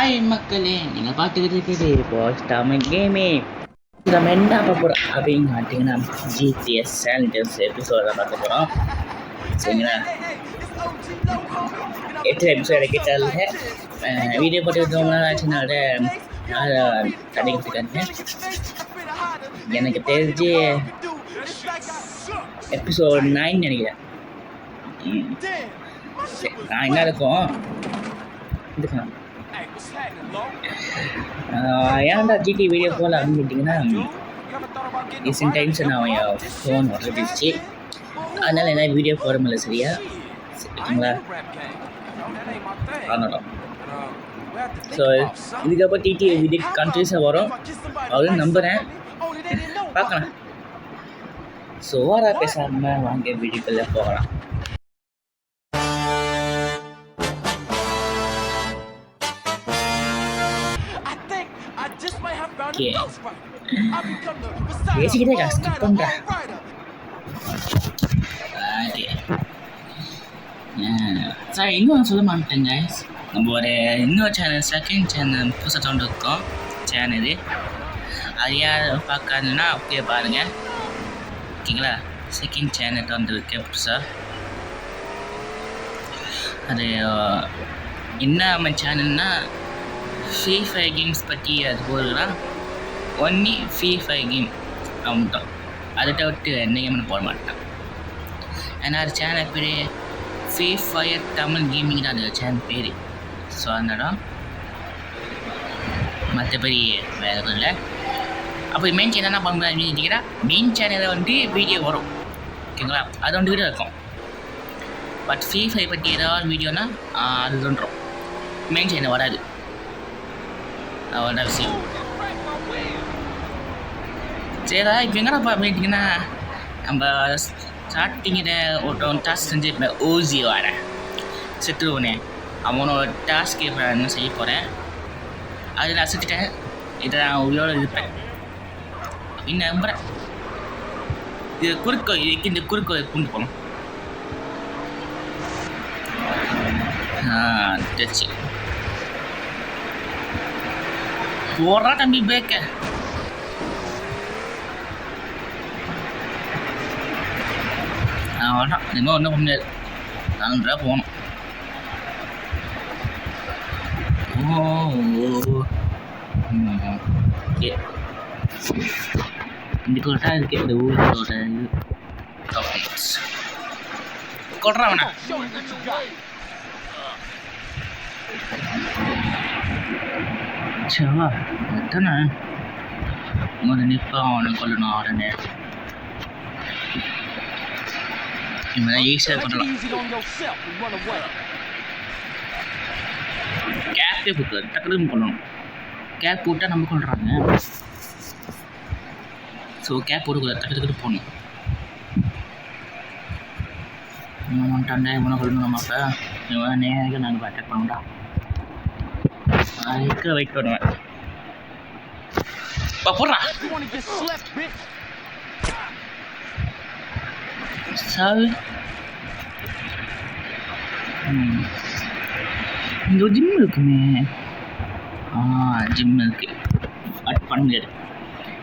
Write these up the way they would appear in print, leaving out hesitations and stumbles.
Hi மக்களே, நீங்கள் பார்த்துக்கிட்டு இருக்குது வாட்ச் தமிழ் கேமிங். நம்ம என்ன பார்க்க போகிறோம் அப்படின்னு பார்த்தீங்கன்னா ஜிடிஎஸ் சானிடர்ஸ் எபிசோட பார்க்க போகிறோம். சரிங்களா, 8 எபிசோட் எனக்கு தெரியல. வீடியோ போட்டுக்கிட்டோம்னா ஆச்சுனால நான் கிடைக்கிறதுக்காங்க. எனக்கு தெரிஞ்சு எபிசோட் 9 நினைக்கிறேன். நான் என்ன இருக்கும் இதுக்கலாம் ஏன்டா ஜிடி வீடியோ போல் அப்படின்னு கேட்டிங்கன்னா, ரீசெண்ட் டைம்ஸ் நான் என் ஃபோன் உடஞ்சிடுச்சு. அதனால் என்ன வீடியோ போட முடியல. சரியா சரிங்களா? ஆனாலும் ஸோ இதுக்கப்புறம் டிடி வீடியோ கண்டினியூஸாக வரும் அப்படின்னு நம்புகிறேன். பார்க்கலாம். ஸோ ஓவராக பேசாமல் வாங்க வீடியோக்குள்ளே போகலாம். பேசிக்கிட்டே ஸ்கிப் பண்ணுறேன். சார் இன்னும் சொல்ல மாட்டேங்க. நம்ம ஒரு இன்னொரு சேனல், செகண்ட் சேனல் புதுசாக தோன்றிருக்கோம் சேனல். அது யார் பார்க்காதுன்னா அப்படியே பாருங்கள். ஓகேங்களா? செகண்ட் சேனல் தோன்றிருக்கேன் புதுசாக. அது என்ன நம்ம சேனல்னா ஃப்ரீ ஃபயர் கேம்ஸ் பற்றி அது போதுலாம். ஒன்லி ஃப்ரீ ஃபயர் கேம் தான். அதை தவிர்த்து எந்த கேம்னு போட மாட்டேன். ஏன்னா அது சேனல் பேர் ஃப்ரீ ஃபயர் தமிழ் கேமிங் தான் அந்த சேனல் பேர். ஸோ அதனால் மற்றபடி வேறு எதுவும் இல்லை. அப்போ மெயின் சேனல் என்ன பண்ண அப்படின்னா, மெயின் சேனலில் வந்து வீடியோ வரும். ஓகேங்களா? அது வந்து வீடியோ இருக்கும். பட் ஃப்ரீ ஃபயர் பற்றி ஏதாவது வீடியோனா அது தோன்றும். மெயின் சேனல் வராது. அவ்வளோதான் விஷயம். சரிடா, இப்போ எங்கடாப்பா அப்படின்ட்டிங்கன்னா, நம்ம ஸ்டார்டிங்கில் ஒருத்தவன் டாஸ்க் செஞ்சுருப்பேன். ஓசி வர செத்துருவனே, அவனோட டாஸ்க்கு இப்போ நான் செய்ய போகிறேன். அது நான் செத்துட்டேன். இதை நான் உயிரோடு இருப்பேன் அப்படின்னு நம்புகிறேன். இது குறுக்கோ, இதுக்கு இந்த குறுக்கோ கொண்டு போகணும். தெரிச்சு போடுறா தம்பி பேக்க. அவ்வளோதான், இன்னும் ஒன்றும் பண்ண முடியாது. 4 ரூபா போகணும். இந்த கொட்டா இருக்கு இந்த ஊரோட கொட்டுறா வேணா. சவா எத்தனை முதல் நிற்பா அவனை கொல்லணும். உடனே இவன் ஈஸியாக கொள்ளலாம். கேப்பே போட்டு டக்குனு கொள்ளணும். கேப் போட்டால் நம்ம கொள்றாங்க. ஸோ கேப் போட்டுக்கூடாது, டக்கு டக்குனு போகணும். இவன் வந்துட்டாண்டா, இவனை கொள்ளணும். நம்ம அப்போ இவன் நேராக நாங்கள் அட்டாக் பண்ணோம்டா. அதுக்கு வெயிட் பண்ணுவேன். போடுறா சார். இங்கே ஒரு ஜிம் இருக்குமே. ஜிம் இருக்கு. அட் பண்ண முடியாது.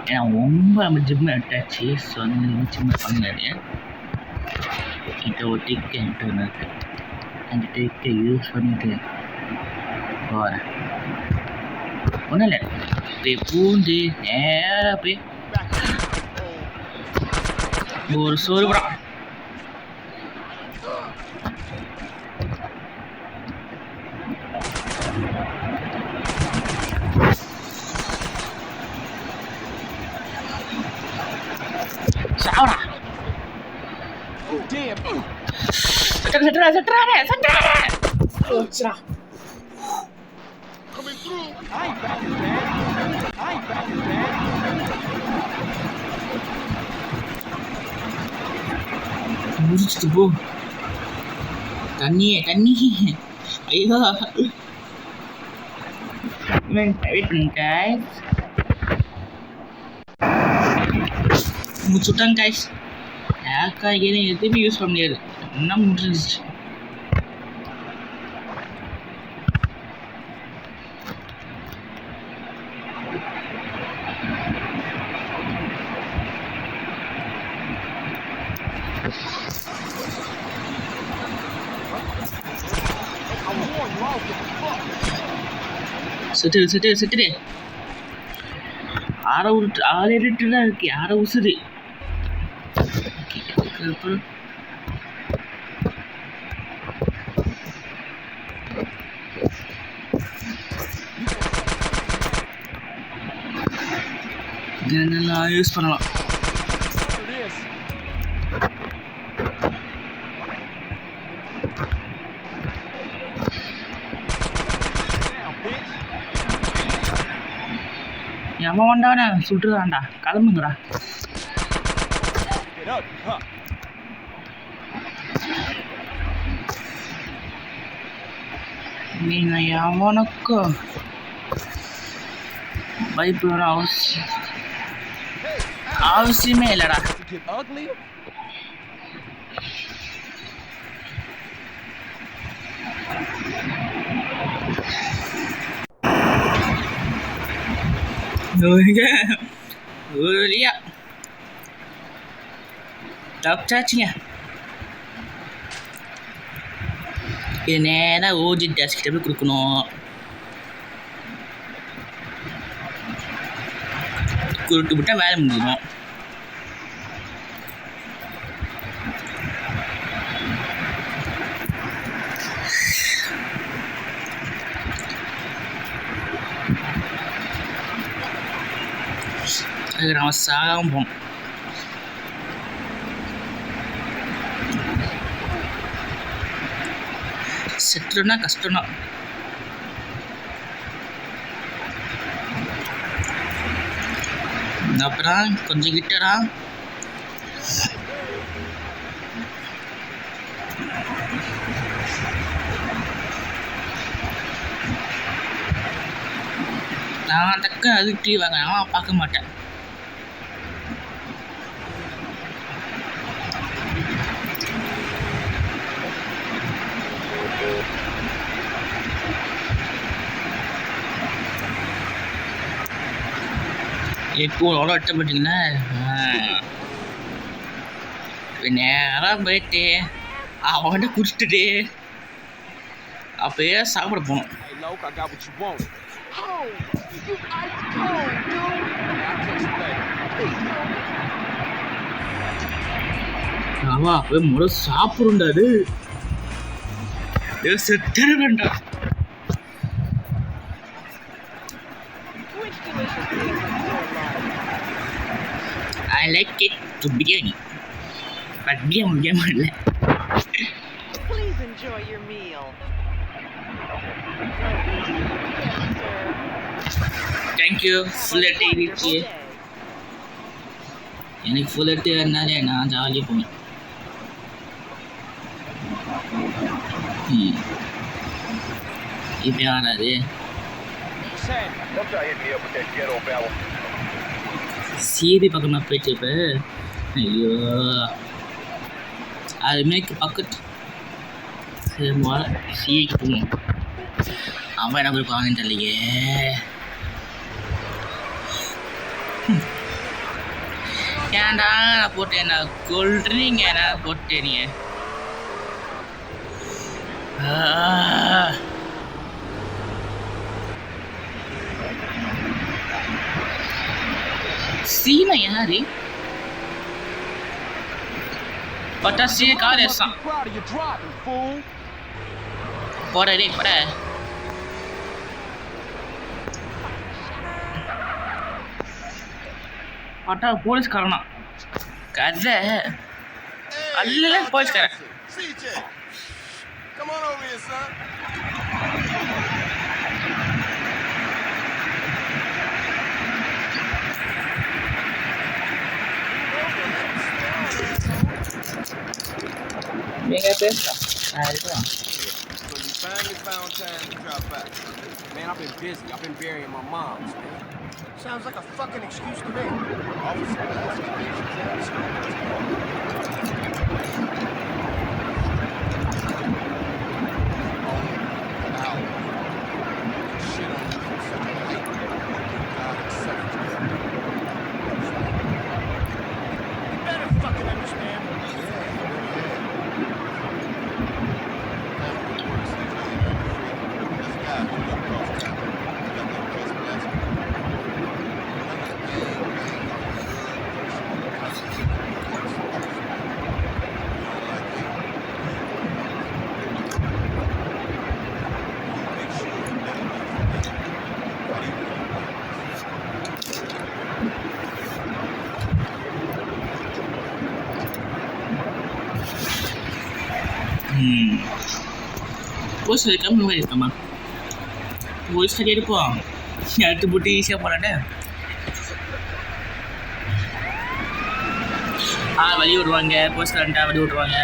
ஏன்னா ரொம்ப நம்ம ஜிம் அட்டாச்சு. ஸோ அந்த ஜிம் பண்ண முடியாது. என்கிட்ட ஒரு டிக் என்கிட்ட ஒன்று இருக்குது. அந்த டிக்கை யூஸ் பண்ணிட்டு போகிறேன். ஒன்றும் இல்லை, போய் பூந்து நேராக போய் ஒரு சோறு படம். சாவடா சட்டுறா சட்டுறாரே சட்டுறாரே. ஓச்சரா முடிச்சுட்டு போ. தண்ணியே தண்ணி. ஐயோ வெயிட் பண்ணுங்க. முடிச்சுட்டாங்க கைஸ். யாருக்காக எதுவுமே யூஸ் பண்ண முடியாது. என்ன முடிஞ்சிச்சு. செத்துடு ஆறு எட்டு தான் இருக்கு. யாரை உசுது என்னெல்லாம் யூஸ் பண்ணலாம். எவன் வந்தானே சுட்டுதான்டா, கிளம்புங்கடா. நீங்க எவனுக்கும் பயப்பட அவசியமே இல்லடா. ஒரியா தப்பிச்சாச்சுங்க. இது நேராக ஓஜி டேஷ் கிட்ட போய் கொடுக்கணும். கொடுத்து விட்டால் வேலை முடியும். அதுக்கு நம்ம சாகாமல் போகணும். செட்டுனா கஷ்டம்தான். அப்புறம் கொஞ்சம் கிட்டடா. நான் தக்க அதுக்கு டீ வாங்க நான் பார்க்க மாட்டேன். எப்போ அவ்வளோ இட்டப்பட்டீங்கன்னா நேராக போயிட்டு அவன்கிட்ட குடிச்சிட்டு அப்பயே சாப்பிட போனோம். அவன் அப்பயே முறை சாப்பிடுண்டாது செத்துட வேண்டாம். I like it to biryani, but biryani இல்லை. Please enjoy your meal. Thank you. Full activity. எனக்கு full activity இருந்தாலே நான் ஜாலியாக போவேன். இப்போ யாராது சீதி பக்கமாக போயிட்டு இப்போ ஐயோ அதுமாரி பக்கத்து சீக்கு போவோம். அவன் என்ன போய் பாங்கன்னு தெரியலையே. ஏன்டா நான் போட்டேன் நான் கொல்றீங்க என்ன போட்டேன் நீ சீனா யாரு பட்டாசியே காரேசான் போடே போட பட்டா போலீஸ்காரனா கதை அல்ல போலீஸ்காரன். Come on over here, son. நீங்க பேசலாம். So you finally found time to drop by. Man, I've been busy. I've been burying my moms, man. Sounds like a fucking excuse to me. Officer, investigations post இருக்காம இந்த மாதிரி இருக்காமா post சரி எடுப்போம் எடுத்து போட்டு ஈஸியாக போகலான்னு வழி விடுவாங்க போஸ்ட் கரண்ட்டாக வழி விடுவாங்க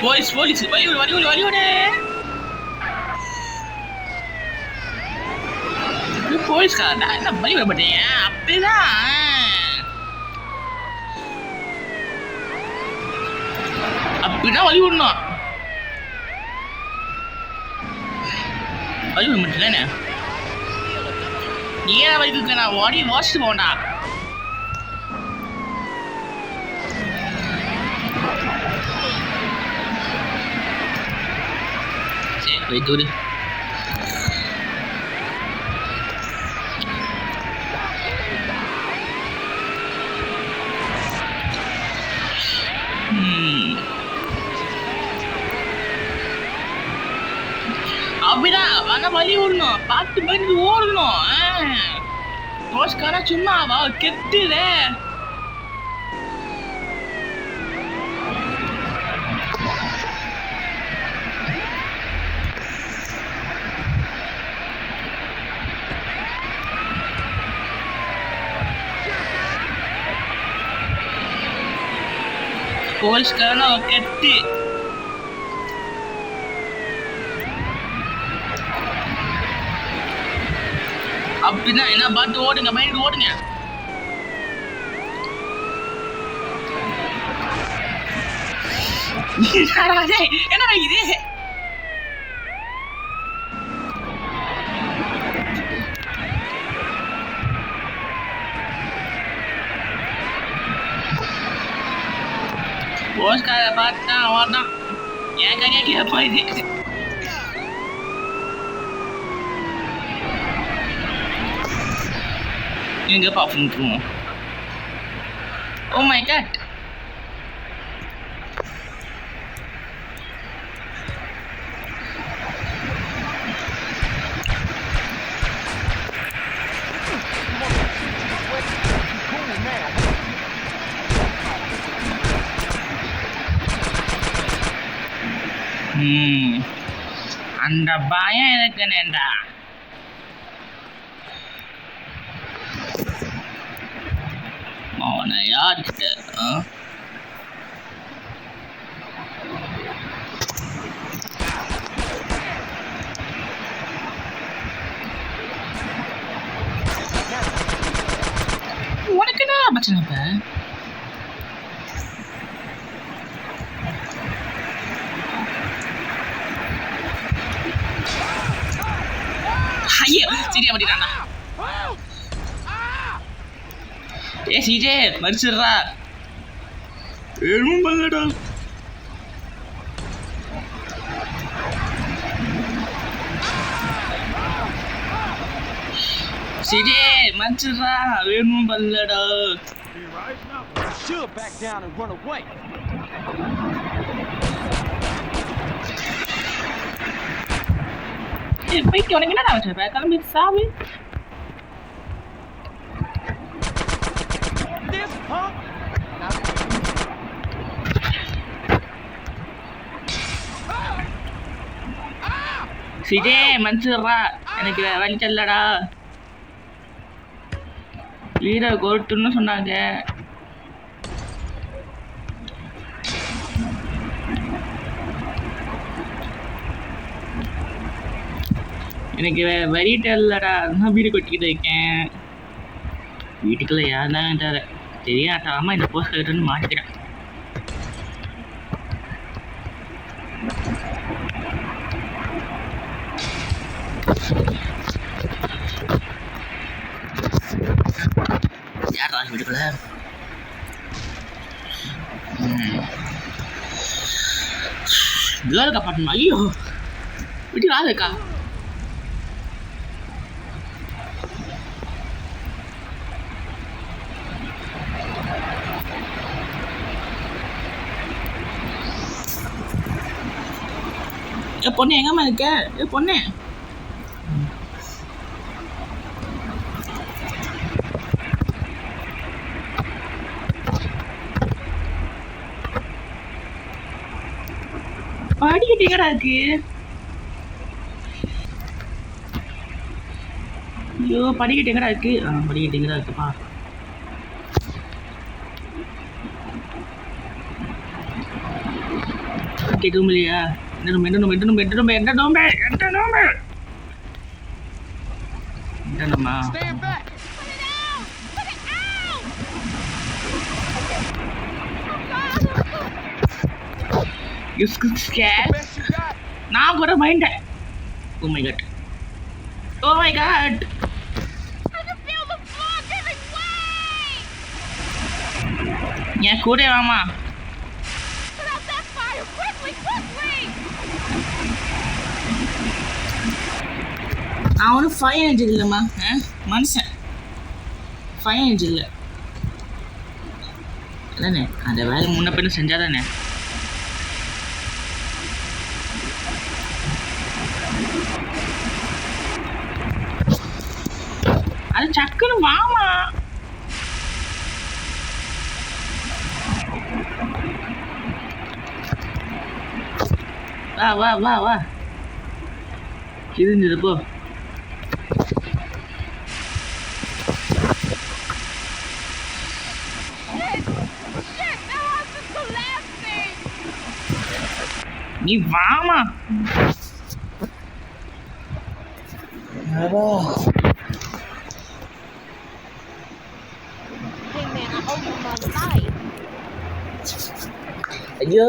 போலீஸ் வழி விடு போலீஸ்காரா என்ன வழி விட மாட்டேங்க அப்படிதான் வழி விடணும் வழி விட மாட்டேன் நீ ஏன் வழி கொடுக்க நான் ஓடி வாசிட்டு போண்டா சரி போய் தூரு அப்படிதான் ஆனா வழி விடணும் பார்த்து பயந்து ஓடணும் போஸ்ட்காரா சும்மா வா கெட்டுல போலீஸ்காரனா கெட்டு அப்படிதான் என்ன பார்த்து ஓடுங்க பயந்து ஓடுங்க என்னடா இது போஸ்ட்கார பார்த்தா ஓடுதான் என் கையா கேட்போம் இது எங்க பாப்போம் ஓ மை காட் அந்த பயம் எனக்கு நேண்டா அவனை யார்கிட்ட உனக்கு என்ன பிரச்சனை இப்ப ஐயோ சரியா பண்ணிட்டானா சிஜே மறிச்சிடுறா எதுவும் பண்ணலடா சிஜே மறிச்சிடுறா வேணும் பண்ணலடா போய்க்கு உனக்கு என்னடா வச்சிருப்ப கிளம்பி சாமி சிஜே மன்சூர்ரா எனக்கு வழி செல்லடா வீர கோர்ட்டுன்னு சொன்னாங்க எனக்கு வழி தெரியலடா நான் வீடு கொட்டிக்கிட்டு இருக்கேன் வீட்டுக்குள்ள யாருதான் தெரியாட்டாம இந்த போஸ்ட் கட்டுன்னு மாட்டிக்கிறேன் யாரா வீட்டுக்குள்ள இருக்கா பாட்டுமா ஐயோ வீட்டுக்கு ஆள் இருக்கா பொண்ணு எங்கம்மா இருக்க பொண்ணு படிக்கட்டு எங்கடா இருக்கு? ஐயோ படிக்கட்டு எங்கடா இருக்கு? படிக்கட்டு எங்கடா இருக்குப்பா? எதுவும் இல்லையா? என்னம்மா You scared? Best you got. நான் கூட பயந்தேன். Oh my god. Oh my god. I can feel the floor giving way! என் கூட வாமா. Put out that fire! Quickly, quickly! நான் ஒன்றும் ஃபைவ் ஏஜ் இல்லைம்மா. மனுஷன் ஃபைவ் ஏஜ் இல்லை இல்லைண்ணே. அந்த வேலை முன்ன பின்ன செஞ்சாதானே. அது சக்குன்னு வாமா. வா வா வா வா. இருந்தது போ. Shit, that was just the last thing! நீ வாமா. Hey man, I owe you my life. ஐயோ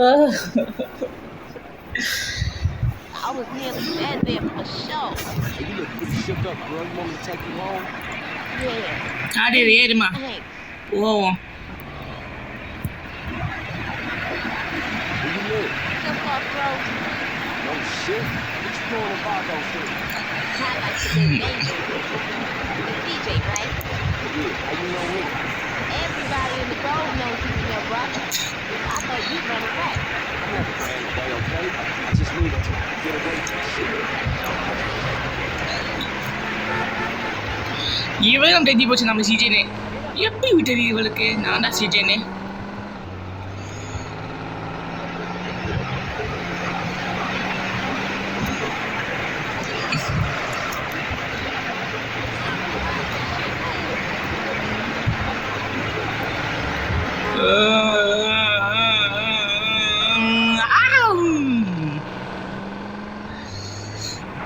I was nearly dead there for sure. Hey, you look pretty shook up, girl. You want me to take you home? Yeah. ஆடி ஏறுமா Thanks. போவோம். Where you live? Just off road. No shit. What you doing in Bardo for? I like to live dangerous. You DJ, right? Yeah, how you know me? Everybody in the grove knows you and your brother. I thought you'd run away. I never ran away, okay? I just needed to get away from shit. இவளும் தெரிஞ்சு போச்சு நம்ம சிஜேனே. எப்படி விட்டது இவளுக்கு? நான் தான் சிஜேனே.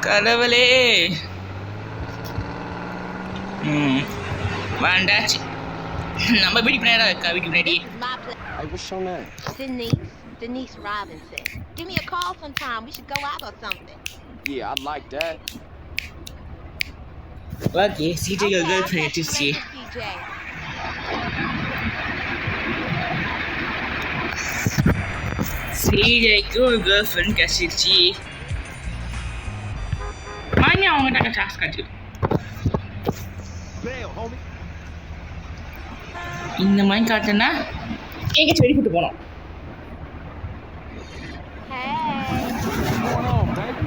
கடவுளே. வேண்டாச்சு. நம்ம வீட்டுக்கு பின்னாடி இருக்கா? வீட்டுக்கு பின்னாடி. This is my place. Hey, what's your name? Denise Robinson. Give me a call sometime. We should go out or something. Yeah, I like that. Okay CJ Okay, girl I'll friend catch you எடுத்துச்சு. later, CJ. சிஜேக்கு ஒரு girl friend கிடைச்சிருச்சு. வாங்கி அவங்ககிட்ட task காட்டு. Bail, homie. இந்த மாதிரி காட்டுனா எங்கேயாச்சும் வெளிக்கிட்டு போனோம். Hey, What's going on, baby?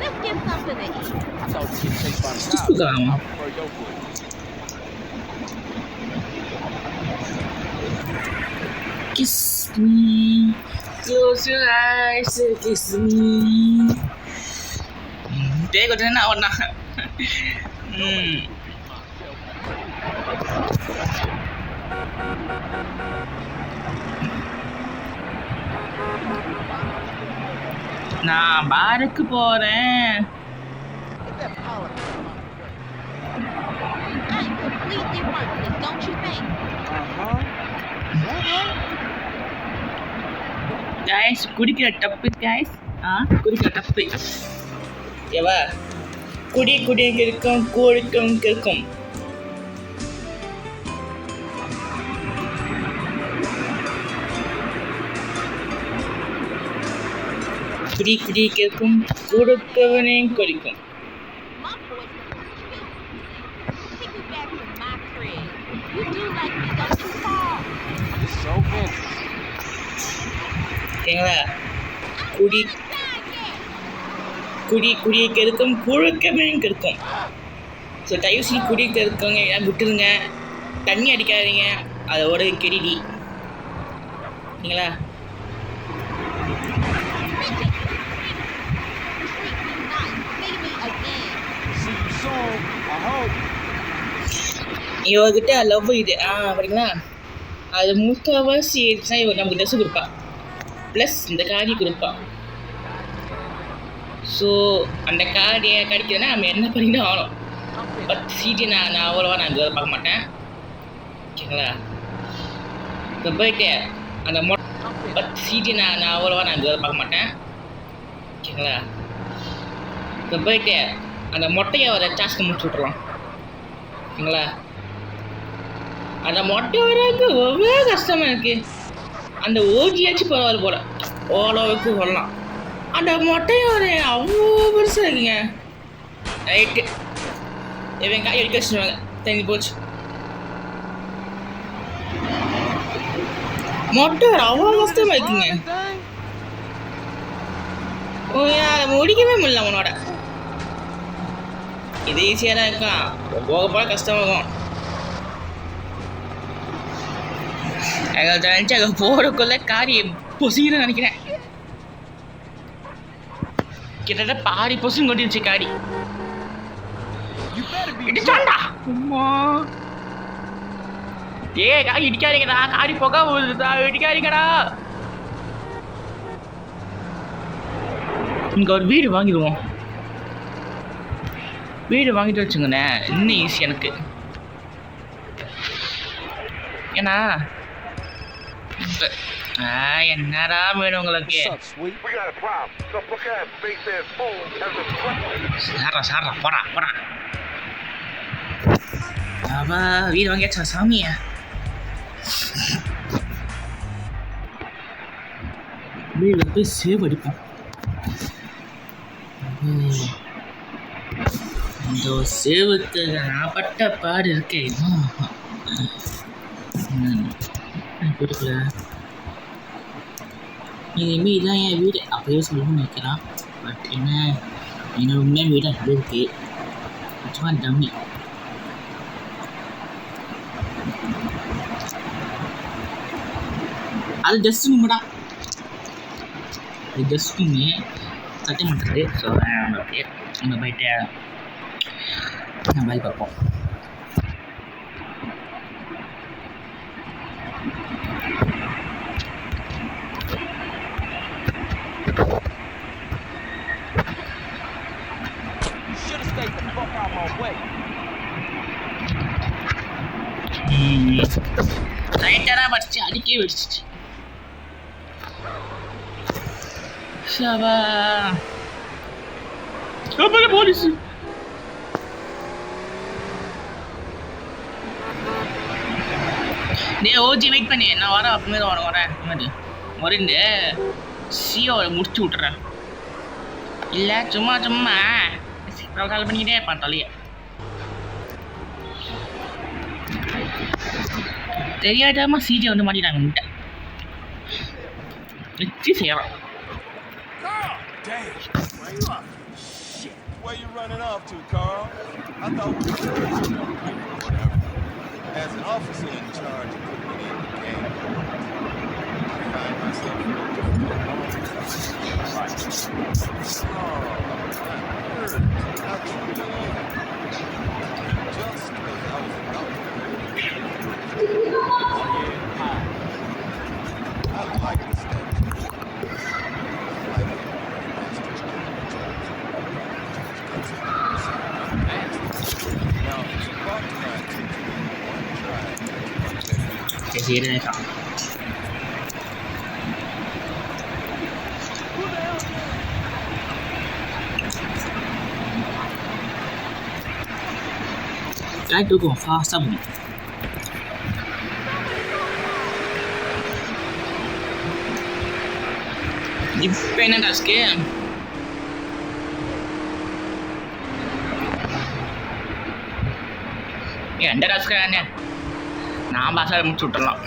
let's get something to eat. I thought you get chased by the Just cops. go I on. prefer your food. Kiss me, close your eyes, kiss me. Dia kau nak warna. நான் பாருக்கு போறேன். Get that collar. I'm completely worthless, don't you think? Uh-huh. Is that right? Guys, குடிக்கிற டப்பு guys. குடிக்கிற டப்பு. ஏவா குடி இருக்கும் இருக்கும். குடி இருக்கும் கொடுக்கவனே குடிக்கும். My voice is cute. Take me back to my crib. You do like me, don't you, Paul? It's so interesting. ஓகேங்களா? குடி இருக்கும் குழுக்கவனே இருக்கும். ஸோ தயவுசி குடிக்க இருக்கவங்க ஏன் விட்டுருங்க. தண்ணி அடிக்காதீங்க, அதோட கெடிடி. ஓகேங்களா? Richard, home. I hope. இவகிட்ட லவ் இது அப்படிங்களா அது முக்கால்வாசி ஆயிடுச்சுன்னா இவங்க நமக்கு ட்ரெஸ்ஸு கொடுப்பா ப்ளஸ் இந்த காடி கொடுப்பா ஸோ அந்த காடியை கிடைக்குதுன்னா நம்ம என்ன பண்ணிட்டு ஆகணும் பட் சீட்டை நான் அவ்வளோவா நான் இதுவரை பார்க்க மாட்டேன் ஓகேங்களா இப்போ போயிட்டு அந்த பட் சீட்டை நான் அவ்வளோவா நான் இதுவரை பார்க்க மாட்டேன் ஓகேங்களா இப்போ போயிட்டு அந்த மொட்டையை வர டாஸ்க்கு முடிச்சு விட்றலாம் ஓகேங்களா அந்த மொட்டை வராது ரொம்ப கஷ்டமாக இருக்குது அந்த ஓஜியாச்சும் பரவாயில்ல போல் ஓலோவுக்கு சொல்லலாம் அந்த மொட்டையை வர அவ்வளோ பெருசாக இருக்குங்க ரைட்டு இவன் காய் எடுக்க வச்சுருவாங்க தண்ணி போச்சு மொட்டை வர அவ்வளோ கஷ்டமாக இருக்குங்க அதை முடிக்கவே முடியல அவனோட இது ஈஸியாக தான் இருக்கான் போக போக கஷ்டமாகும் நினச்சி அங்கே போகிறக்குள்ள காரி பொசின்னு நினைக்கிறேன் கிட்டத்தட்ட பாதி பொசுன்னு கொட்டிருச்சு காடி இடிச்சாண்டா அம்மா காடி இடிக்காதீங்கடா காடி புகை போகுதுடா இடிக்காதீங்கடா இங்கே ஒரு வீடு வாங்கிடுவோம் வீடு வாங்கிட்டு வச்சுங்கண்ணே இன்னும் ஈஸி எனக்கு ஏன்னா என்னடா வேணும் உங்களுக்கு சாரா போடா போடா அவா வீடு வாங்கியாச்சா சாமியா வீடு போய் சேவ் அடிப்போம் இந்த சேவுக்கு நான் பட்ட பாடு இருக்கேன் வீட்டுக்குள்ள இனிமேல் இதான் என் வீடு அப்படியே சொல்லணும்னு நினைக்கிறான் பட் என்ன உண்மையான வீடு அது இருக்கு சும்மா டம்மி அது டஸ்ட் ரூம்டா இது டஸ்ட் ரூமு சட்டை பண்ணுறது ஸோ அப்படியே நம்ம போயிட்டு நம்ம போய் பார்ப்போம் ரைட்டராக படிச்சு அடிக்கே வெடிச்சிச்சு ஷவா போலீஸ் ஓஜி வெயிட் பண்ணி நான் வரேன் அப்புறமே வரேன் மருந்து சியோவை முடிச்சு விட்டுறேன் இல்லை சும்மா கால் பண்ணிக்கிட்டே இருப்பான் தலையை தெரியாதாம சீட்டை வந்து மாட்டிட்டாங்க முட்டை வச்சு செய்யலாம் Where you running off to, Carl? I thought we were whatever. As an officer in charge of putting it in the game, I find myself in a difficult moment. Oh, that hurt. I truly am. Just as I was about to I like this thing. I like it. Now, if it's brought to my attention one try, 这些人上。来，都给我发上面。இப்போ என்ன task எந்த task என்ன நான் பாசாக முடிச்சு விட்டுடலாம்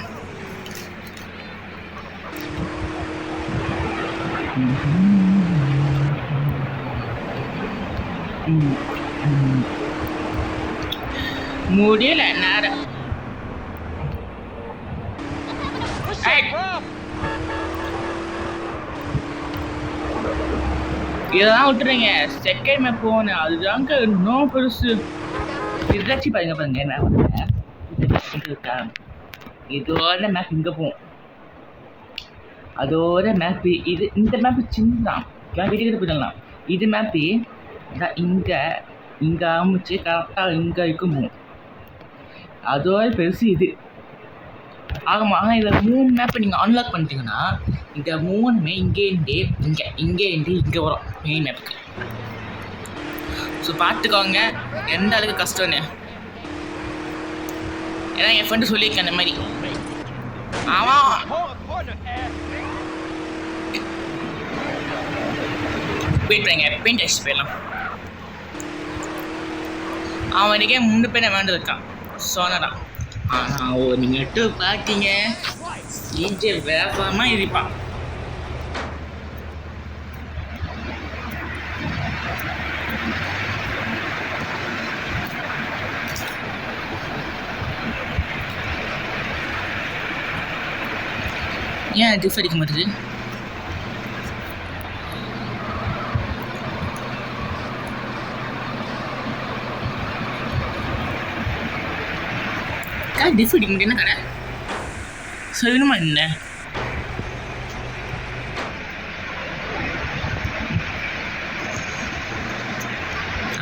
முடியல நேரம் இதெல்லாம் விட்டுறீங்க. Second map போனேன், அதுதாங்க இன்னும் பெருசு. இதாச்சும் பாருங்க மேப் இருக்கா, இதோட மேப் இங்கே போகும், அதோட மேப்பு இது. இந்த மேப்பு சின்னதான், வீட்டுக்கிட்ட போயிடலாம். இது மேப்பு இங்கே ஆரம்பிச்சு கரெக்டாக இங்கே இருக்கும் போகும், அதோட பெருசு இது. ஆகமாக இதில் 3 மேப்பை நீங்கள் அன்லாக் பண்ணிட்டீங்கன்னா இந்த 3மே இங்கேருந்து இங்கே வரும் மெயின் மேப்புக்கு. ஸோ பார்த்துக்கோங்க எந்த அளவுக்கு கஷ்டம்னு. ஏன்னா என் ஃப்ரெண்டு சொல்லியிருக்கேன் அந்த மாதிரி. ஆமாம், வெயிட் பண்ணுங்க, பெயிண்ட் அடிச்சு போயிடலாம். அவனுக்கே 3 பேர் வேண்டியிருக்கான் சொன்னான். ஆனால் நீங்கள் எட்டு பார்த்தீங்க, ஈஜே வேகமாக இருப்பான். ஏன் டிஃப் அடிக்க மாட்டேது? டிஃப் அடிக்க முடியும் என்ன கடை சொல்லணுமா என்ன?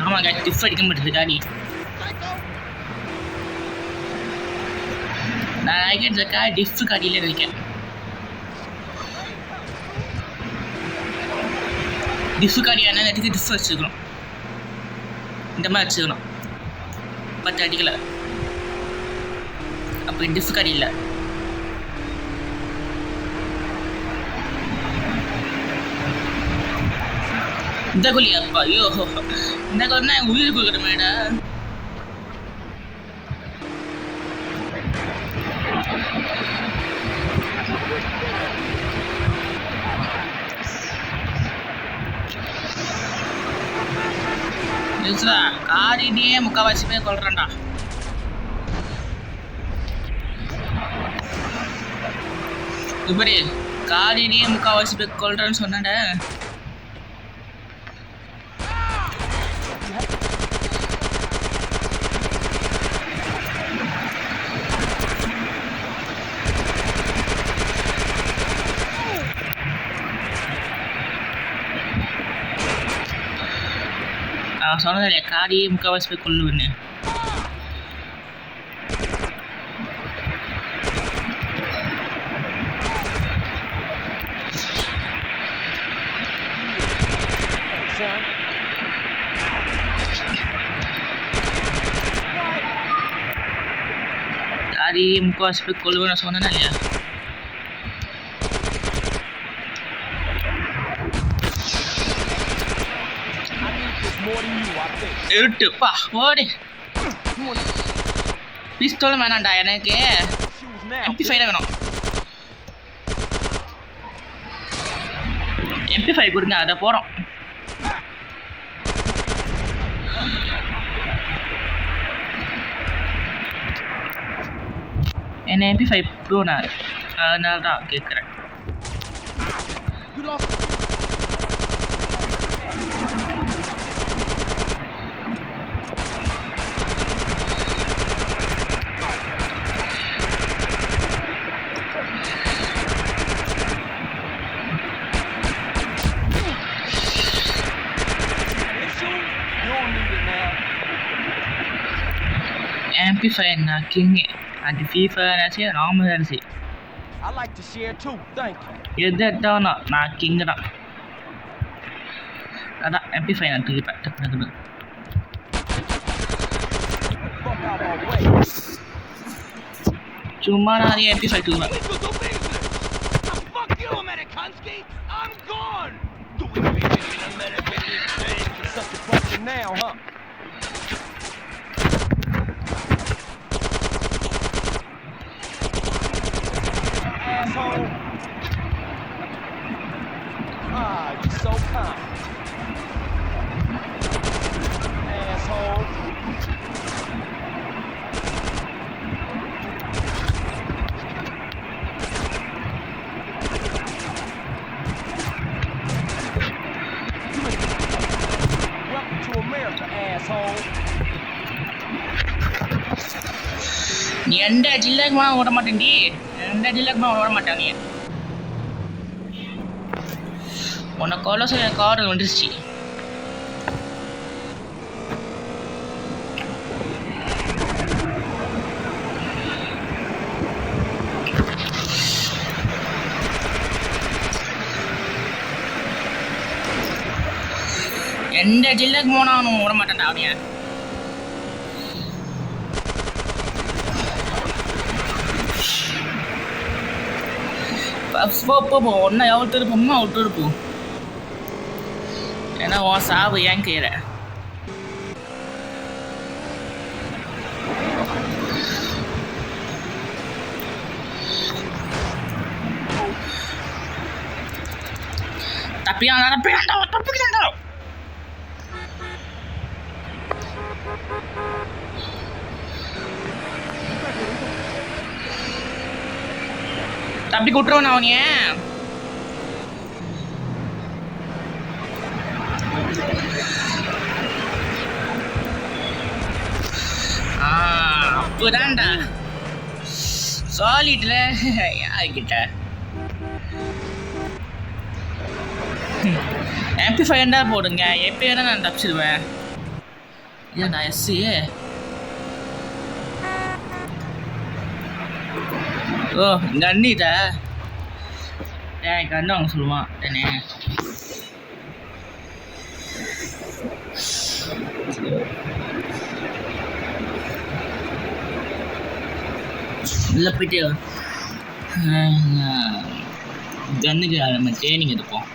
ஆமாங்க, டிஃப் அடிக்க மாட்டேது காடி. நான் கேட்டதுக்கா டிஃப் காடியில் இருக்கேன். டிஃப் காடி ஆனால் நேரத்துக்கு டிஃப் வச்சுக்கணும், இந்த மாதிரி வச்சுக்கணும். 10 அடிக்கலை, அப்போ டிஃப் காடி இல்லை. இந்த கோழி அப்பா, ஐயோ இந்த கோழினா உயிர் கொடுக்குற மேடா. காரினே முக்கால்வாசி பேர் கொள்றான்டா. இப்படி காரினே முக்கால்வாசி பேர் கொள்றேன்னு சொன்னாட. நான் சொன்னதில்லையா காரியே முக்கால்வாசி போய் கொள்ளுவேன்னு. காரியே முக்கால்வாசி போய் கொள்ளுவேன் நான் சொன்னேன்னா இல்லையா? இருட்டுப்பா ஓடி. பிஸ்டோல் வேணாண்டா எனக்கு, MP5 வேணும். MP5 கொடுங்க, அதை போகிறோம். என்ன MP5 ப்ரோ நான் அதனால தான் கேட்குறேன். MP5 நான் கிங்கு, அது FIFA ஆச்சு நார்மல் ஆச்சு. I like to share too, thank you. எது எடுத்தாலும் நான் கிங்கு தான். அதான் MP5 நான் தூக்கிப்பேன் டக்குனு. Fuck out my way. சும்மா நான் MP5 தூக்குவேன். Fuck you, Amerikanski. I'm gone. Doing business in America is such a fucking now, huh? Asshole. Ah, you're so kind. Asshole. You எந்த ஜில்லாக்குமா ஓட மாட்டேன்டி, எந்த ஜில்லாக்குமா ஓட மாட்டான் நீ. உன்னை கொலை செய்ய கார் வந்துருச்சு. எந்த ஜில்லுக்கு போனா அவனும் விட மாட்டான்டா அவனைய. போ ஒன்னா எவ்வளோ திருப்போம்னா அவ்வளோ திருப்போம். ஏன்னா உன் சாவு ஏன் கையில. தப்பிக்கிறான்டா. தப்பி கூட்டுருவான் அவனிய. அப்படிதான்டா சாலிட்ல யார்கிட்ட MP5 போடுங்க. எப்போ நான் தப்பிச்சிடுவேன். ஏன்டா எஸ்சி ஓ கண்ணிட்டா கண்ணு அவங்க சொல்லுவான் தானே. இல்லை போயிட்டு கண்ணுக்கு நம்ம ட்ரைனிங் எடுப்போம்.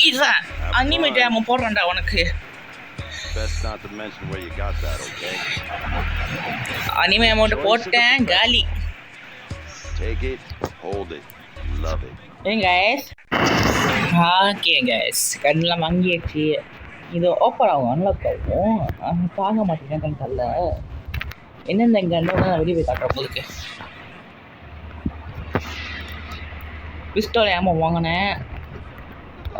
இதுதான் அனிமேட் அவன் போடுறான்டா உனக்கு. அனிமே அமௌண்ட் போட்டேன் காலி. ஏன் கைஸ் ஓகே கைஸ் கண்ணெலாம் வாங்கியாச்சு. இது ஓப்பன் ஆகும் அன்லாக் ஆகும். பார்க்க மாட்டேங்க கண் தரல. என்னென்ன கண்ணோட நான் வெளியே போய் காட்டுறேன் உங்களுக்கு. பிஸ்டோல் ஏமோ வாங்கினேன்.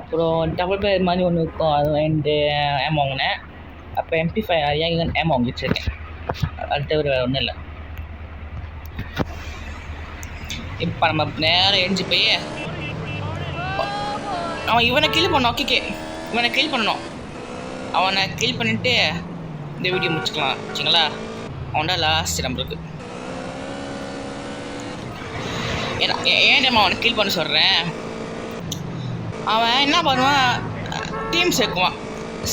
அப்புறம் டபுள் பேர் மாதிரி ஒன்று இருக்கும், அது ரெண்டு ஏமோ வாங்கினேன். அப்போ MP5 ஏமோ வாங்கி வச்சுருக்கேன். அது தவிர வேறு ஒன்றும் இல்லை. இப்போ நம்ம நேரம் எரிஞ்சு போய் அவன் இவனை கில் பண்ணணும். ஓகே இவனை கில் பண்ணணும். அவனை கில் பண்ணிவிட்டு இந்த வீடியோ முடிச்சுக்கலாம் வச்சுங்களா. அவன்டா லாஸ்ட் நம்மளுக்கு. ஏன் நம்ம அவனை கில் பண்ண சொல்கிறேன். அவன் என்ன பண்ணுவான், டீம் சேர்க்குவான்.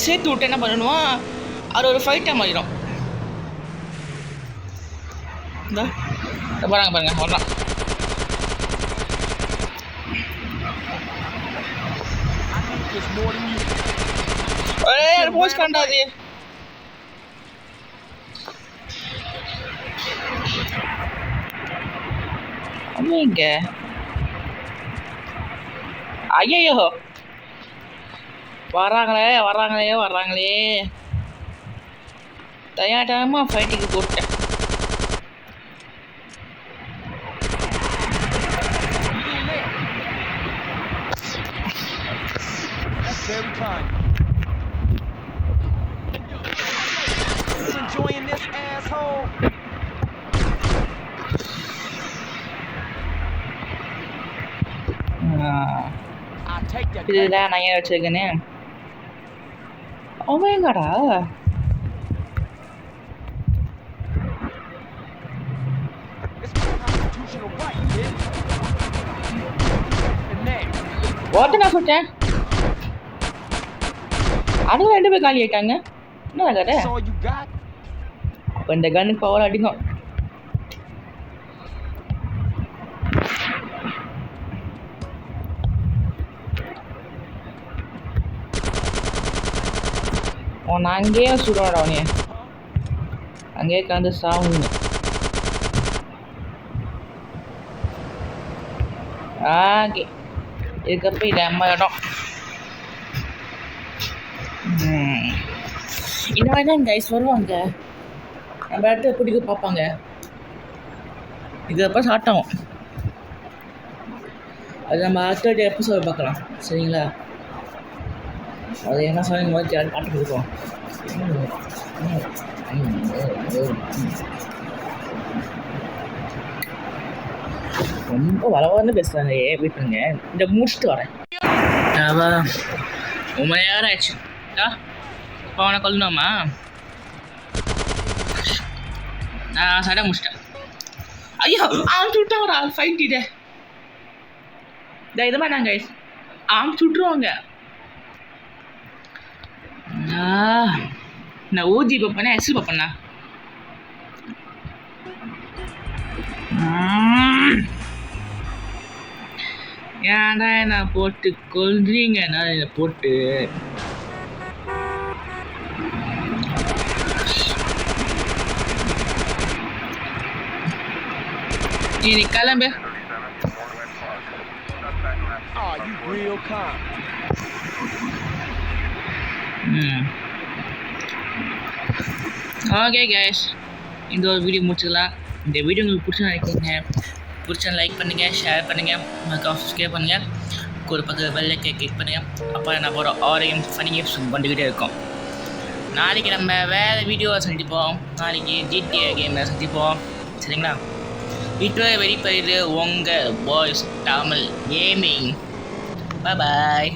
சேர்த்து விட்டு என்ன பண்ணுவான், அது ஒரு ஃபைட்டாக மாறிடும். இந்த பாருங்க அவ்வளோதான். போஸ்ட் கண்டாது. இங்க ஐயோ வராங்களே தயாட்டாமா ஃபைட்டுக்கு கூப்பிட்டேன். Enjoying this asshole. இதுதான் நான் ஏன் வச்சிருக்கேனே. அவங்கடா ஓட்ட நான் சொல்லிட்டேன். அதுவும் 2 பேர் காலி ஆயிட்டாங்க. என்ன கதை? அப்போ இந்த கன்னுக்கு பவர் அடிக்கும். நான் அங்கேயே சுடுவாடா அவனையே. அங்கேயே கலந்து சாவுங்க. ஓகே இதுக்கப்போ இது நம்ம இடம். இந்த மாதிரி தான் கைஸ் வருவாங்க. நம்ம இடத்துல பிடிக்க பார்ப்பாங்க. இதுக்கப்போ ஸ்டார்ட் ஆகும். அது நம்ம அடுத்த எபிசோட் பார்க்கலாம் சரிங்களா. அது என்ன சொல்லுங்க மாதிரி பாட்டு கொடுப்போம். ரொம்ப வளவன்னு பேசுகிறாங்க. வீட்டுங்க இந்த முடிச்சுட்டு வரேன். ரொம்ப நேரம் ஆயிடுச்சு. இப்போ அவனை கொல்லணுமா? நான் சடை முடிச்சிட்டேன். ஐயோ அவன் சுட்டாங்கடா ஃபைட் இதை இதை மாதிரி நாங்கள் அவன் சுட்டுருவாங்க. நான் ஓஜி பார்ப்பேனா எஸ்எல் பார்ப்பேண்ணா. ஏன்டா நான் போட்டு கொல்றீங்க? நான் இதை போட்டு நீ கிளம்பு. Oh, you real calm. Okay guys, இந்த ஒரு வீடியோ முடிச்சுக்கலாம். இந்த வீடியோ உங்களுக்கு பிடிச்சி நினைக்கிறீங்க, பிடிச்சா லைக் பண்ணுங்கள், ஷேர் பண்ணுங்கள், சப்ஸ்கிரைப் பண்ணுங்கள், ஒரு பக்கம் பெல் ஐக்கனை கிளிக் பண்ணுங்கள். அப்போ நான் போகிற ஆரையும் ஃபனி கேம்ஸ் வந்துக்கிட்டே இருக்கோம். நாளைக்கு நம்ம வேறு வீடியோவை சந்திப்போம். நாளைக்கு GTA கேமில் சந்திப்போம். சரிங்களா? வீட்டோட வெளிப்படுது உங்கள் பாய்ஸ் தமிழ் கேமிங். பாய்.